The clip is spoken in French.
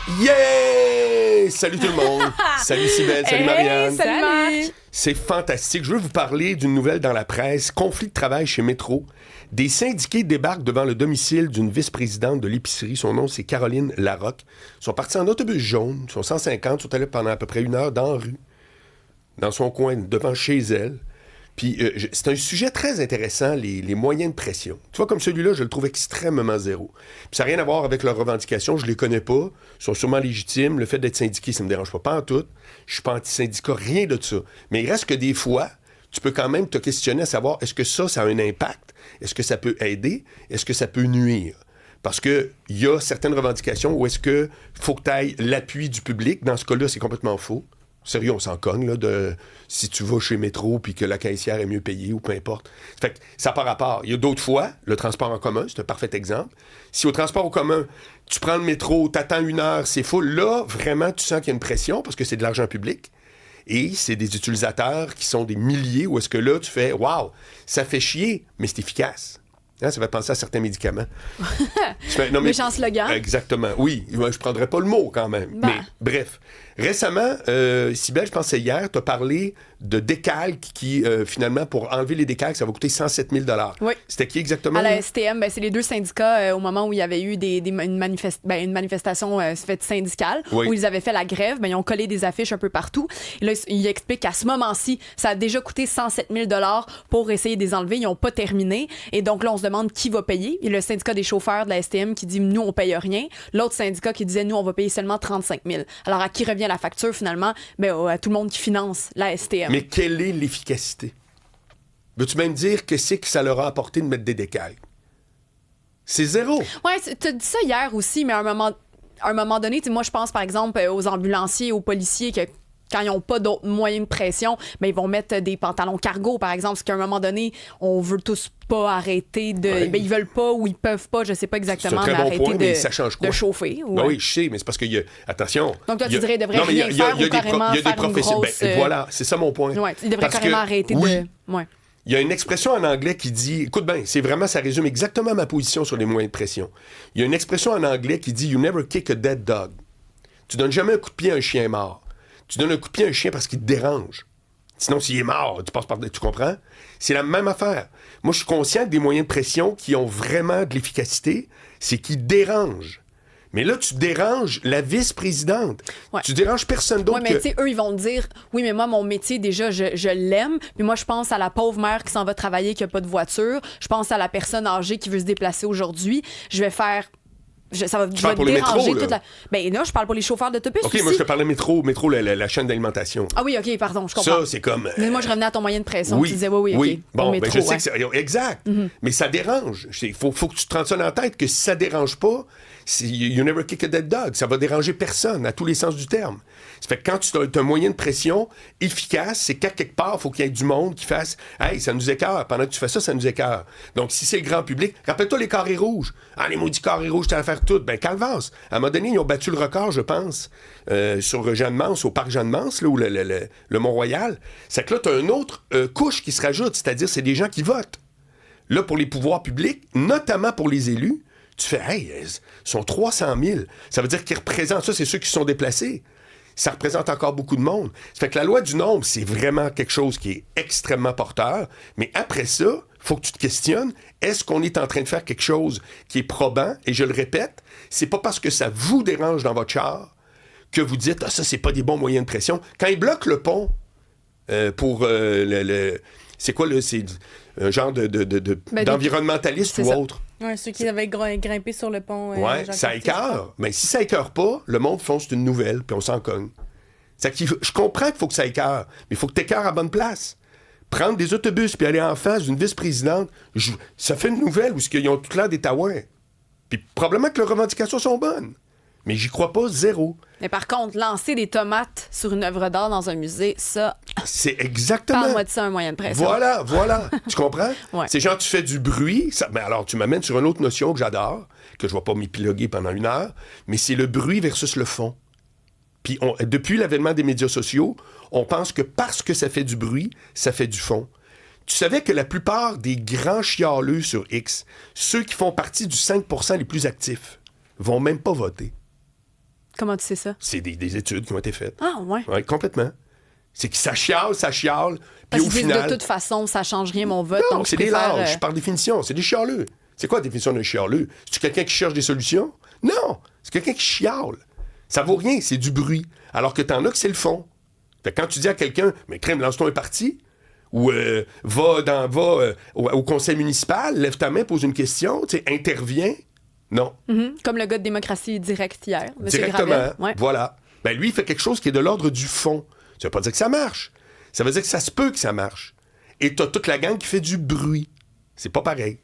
Yeah! Salut tout le monde! Salut Cybèle, salut Marianne! Salut Marc! C'est fantastique. Je veux vous parler d'une nouvelle dans la presse. Conflit de travail chez Métro. Des syndiqués débarquent devant le domicile d'une vice-présidente de l'épicerie. Son nom, c'est Caroline Larocque. Ils sont partis en autobus jaune. Ils sont 150. Ils sont allés pendant à peu près 1 heure dans la rue, dans son coin, devant chez elle. Puis c'est un sujet très intéressant, les moyens de pression. Tu vois, comme celui-là, je le trouve extrêmement zéro. Puis ça n'a rien à voir avec leurs revendications, je les connais pas, ils sont sûrement légitimes. Le fait d'être syndiqué, ça me dérange pas en tout. Je suis pas anti-syndicat, rien de ça. Mais il reste que des fois, tu peux quand même te questionner à savoir, est-ce que ça a un impact? Est-ce que ça peut aider? Est-ce que ça peut nuire? Parce qu'il y a certaines revendications où est-ce que faut que tu ailles l'appui du public. Dans ce cas-là, c'est complètement faux. Sérieux, on s'en cogne, là, de si tu vas chez Métro puis que la caissière est mieux payée ou peu importe. Fait que ça n'a pas rapport. Il y a d'autres fois, le transport en commun, c'est un parfait exemple. Si au transport en commun, tu prends le métro, t'attends 1 heure, c'est full, là, vraiment, tu sens qu'il y a une pression parce que c'est de l'argent public. Et c'est des utilisateurs qui sont des milliers où est-ce que là, tu fais « Wow, ça fait chier, mais c'est efficace. » Hein, ça fait penser à certains médicaments. Méchant slogan. Exactement. Oui, je ne prendrais pas le mot quand même. Bah. Mais bref. Récemment, Cybèle, je pense que c'est hier, tu as parlé de décalques qui, finalement, pour enlever les décalques, ça va coûter 107 000 Oui. C'était qui exactement? À la STM, c'est les deux syndicats au moment où il y avait eu une manifestation faite syndicale, Oui. où ils avaient fait la grève, ils ont collé des affiches un peu partout. Et là, ils expliquent qu'à ce moment-ci, ça a déjà coûté 107 000 pour essayer de les enlever. Ils n'ont pas terminé. Et donc là, on se demande qui va payer. Et le syndicat des chauffeurs de la STM qui dit « Nous, on paye rien ». L'autre syndicat qui disait « Nous, on va payer seulement 35 000 ». Alors, à qui revient la facture, finalement? À tout le monde qui finance la STM. Mais quelle est l'efficacité? Veux-tu même dire que c'est que ça leur a apporté de mettre des décalques? C'est zéro. Ouais, tu as dit ça hier aussi, mais à un moment donné, moi, je pense, par exemple, aux ambulanciers, aux policiers, que quand ils n'ont pas d'autres moyens de pression, ils vont mettre des pantalons cargo, par exemple, parce qu'à un moment donné, on veut tous pas arrêter de... Ouais. Ils veulent pas ou ils peuvent pas, je sais pas exactement, C'est un très bon arrêter point, mais ça change quoi? de chauffer. Ouais. Ben oui, je sais, mais c'est parce qu'il y a... Attention. Donc, toi, tu dirais qu'ils devraient rien faire ou carrément faire une grosse... Voilà, c'est ça mon point. Ouais, ils devraient carrément arrêter de... Ouais. Il y a une expression en anglais qui dit... Écoute bien, ça résume exactement ma position sur les moyens de pression. Il y a une expression en anglais qui dit « You never kick a dead dog ». Tu donnes jamais un coup de pied à un chien mort. Tu donnes un coup de pied à un chien parce qu'il te dérange. Sinon, s'il est mort, tu passes par... Tu comprends? C'est la même affaire. Moi, je suis conscient que des moyens de pression qui ont vraiment de l'efficacité, c'est qu'ils dérangent. Mais là, tu déranges la vice-présidente. Ouais. Tu déranges personne d'autre. Oui, mais tu sais, eux, ils vont te dire « Oui, mais moi, mon métier, déjà, je l'aime. Mais moi, je pense à la pauvre mère qui s'en va travailler, qui n'a pas de voiture. Je pense à la personne âgée qui veut se déplacer aujourd'hui. Je vais faire... ça va pour les déranger métros, toute la... là, je parle pour les chauffeurs d'autobus OK, aussi. moi, je te parlais métro, la chaîne d'alimentation. Ah oui, OK, pardon, je comprends. Ça, c'est comme... Mais moi, je revenais à ton moyen de pression. Oui, Tu disais, oui, OK. Bon, métro, je sais que c'est... Exact. Mais ça dérange. Il faut que tu te rendes ça dans la tête que si ça dérange pas, you never kick a dead dog. Ça va déranger personne, à tous les sens du terme. Ça fait que quand tu as un moyen de pression efficace, c'est qu'à quelque part, il faut qu'il y ait du monde qui fasse « Hey, ça nous écœure. Pendant que tu fais ça, ça nous écœure. » Donc, si c'est le grand public, rappelle-toi les carrés rouges. Ah, les maudits carrés rouges, t'as à faire tout. Ben, calvasse. À un moment donné, ils ont battu le record, je pense, sur Jeanne-Mance, au parc Jeanne-Mance, là, ou le Mont-Royal. C'est que là, tu as une autre couche qui se rajoute, c'est-à-dire c'est des gens qui votent. Là, pour les pouvoirs publics, notamment pour les élus, tu fais « Hey, ils sont 300 000. » Ça veut dire qu'ils représentent ça, c'est ceux qui se sont déplacés. Ça représente encore beaucoup de monde. Ça fait que la loi du nombre, c'est vraiment quelque chose qui est extrêmement porteur. Mais après ça, il faut que tu te questionnes, est-ce qu'on est en train de faire quelque chose qui est probant? Et je le répète, c'est pas parce que ça vous dérange dans votre char que vous dites « Ah, ça, c'est pas des bons moyens de pression. » Quand ils bloquent le pont pour c'est quoi, là? C'est un genre d'environnementaliste ou autre. Oui, ceux qui avaient grimpé sur le pont. Oui, ça écœure. Mais si ça écœure pas, le monde fonce une nouvelle, puis on s'en cogne. Je comprends qu'il faut que ça écœure, mais il faut que tu écœures à bonne place. Prendre des autobus puis aller en face d'une vice-présidente, ça fait une nouvelle où ils ont tout l'air des taouins. Puis probablement que leurs revendications sont bonnes. Mais j'y crois pas, zéro. Mais par contre, lancer des tomates sur une œuvre d'art dans un musée, ça... C'est exactement... Parle-moi de ça, un moyen de pression. Voilà. Tu comprends? Ouais. C'est genre, tu fais du bruit. Mais alors, tu m'amènes sur une autre notion que j'adore, que je ne vais pas m'épiloguer pendant 1 heure, mais c'est le bruit versus le fond. Puis, depuis l'avènement des médias sociaux, on pense que parce que ça fait du bruit, ça fait du fond. Tu savais que la plupart des grands chialeux sur X, ceux qui font partie du 5% les plus actifs, vont même pas voter. Comment tu sais ça? C'est des études qui ont été faites. Ah, ouais. Oui, complètement. C'est que ça chiale, puis Parce au qu'ils disent final... de toute façon, ça change rien mon vote. Non, donc c'est je des préfère, lâches, par définition. C'est des chialeux. C'est quoi la définition d'un chialeux? C'est-tu quelqu'un qui cherche des solutions? Non, c'est quelqu'un qui chiale. Ça vaut rien, c'est du bruit. Alors que t'en as que c'est le fond. Fait que quand tu dis à quelqu'un, mais crème, lance-toi un parti, ou va au conseil municipal, lève ta main, pose une question, interviens. Non. Comme le gars de démocratie directe hier, M. Directement. Gravel. Ouais. Voilà. Ben lui, il fait quelque chose qui est de l'ordre du fond. Ça veut pas dire que ça marche. Ça veut dire que ça se peut que ça marche. Et t'as toute la gang qui fait du bruit. C'est pas pareil.